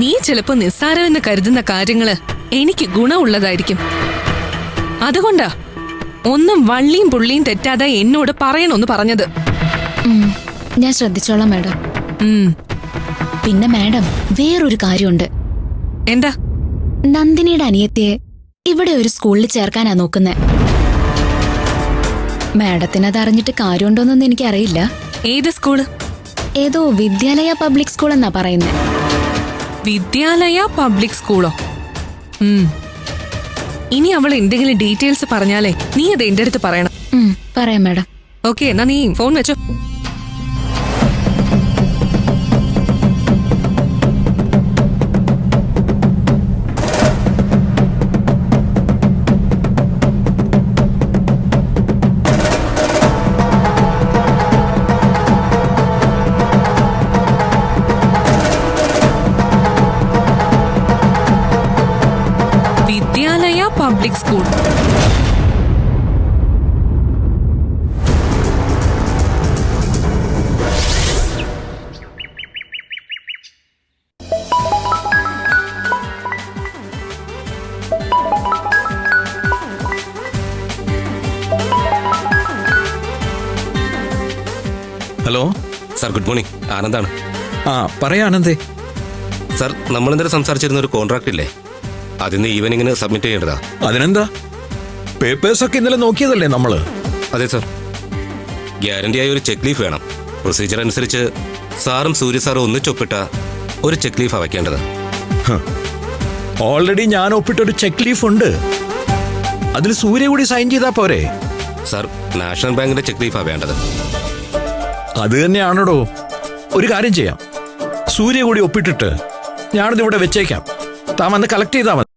നീ ചിലപ്പോ നിസ്സാരമെന്ന് കരുതുന്ന കാര്യങ്ങള് എനിക്ക് ഗുണമുള്ളതായിരിക്കും. അതുകൊണ്ടാ ഒന്നും വള്ളിയും പുള്ളിയും തെറ്റാതെ എന്നോട് പറയണമെന്ന് പറഞ്ഞത്. ഞാൻ ശ്രദ്ധിച്ചോളാം മാഡം. ഉം. പിന്നെ മാഡം വേറൊരു കാര്യമുണ്ട്. എന്താ? നന്ദിനിയുടെ അനിയത്തിയെ ഇവിടെ ഒരു സ്കൂളിൽ ചേർക്കാനാ നോക്കുന്നേ. മാഡത്തിന് അത് അറിഞ്ഞിട്ട് കാര്യമുണ്ടോന്നൊന്നും എനിക്കറിയില്ല. ഏത് സ്കൂള്? ഏതോ വിദ്യാലയ പബ്ലിക് സ്കൂൾ എന്നാ പറയുന്നേ. വിദ്യാലയ പബ്ലിക് സ്കൂളോ? ഇനി അവൾ എന്തെങ്കിലും ഡീറ്റെയിൽസ് പറഞ്ഞാലേ നീ അത് എന്റെ അടുത്ത് പറയണം. പറയാം മാഡം. ഓക്കെ, എന്നാ നീ ഫോൺ വെച്ചോ. Vidyalaya public school. Hello sir, good morning. ആനന്ദാണ്. പറയാ ആനന്ദേ. സാർ, നമ്മൾ ഇന്നലെ സംസാരിച്ചിരുന്ന ഒരു കോൺട്രാക്ട് ഇല്ലേ, അതിന്ന് ഈവനിങ്ങിന് സബ്മിറ്റ് ചെയ്യേണ്ടതാ. അതിനെന്താ? പേപ്പേഴ്സ് ഒക്കെ ഇന്നലെ നോക്കിയതല്ലേ നമ്മള്? അതെ സാർ. ഗ്യാരണ്ടിയായ ഒരു ചെക്ക് ലീഫ് വേണം. പ്രൊസീജിയർ അനുസരിച്ച് സാറും സൂര്യ സാറും ഒന്നിച്ചൊപ്പിട്ട ഒരു ചെക്ക് ലീഫാണ് വയ്ക്കേണ്ടത്. ഓൾറെഡി ഞാൻ ഒപ്പിട്ടൊരു ചെക്ക് ലീഫ് ഉണ്ട്. അതിൽ സൂര്യ കൂടി സൈൻ ചെയ്താ പോരെ? സാർ, നാഷണൽ ബാങ്കിന്റെ ചെക്ക് ലീഫാണ് വേണ്ടത്. അത് തന്നെയാണോടോ. ഒരു കാര്യം ചെയ്യാം, സൂര്യ കൂടി ഒപ്പിട്ടിട്ട് ഞാനിത് ഇവിടെ വെച്ചേക്കാം. താൻ വന്ന് കളക്ട് ചെയ്താൽ മതി.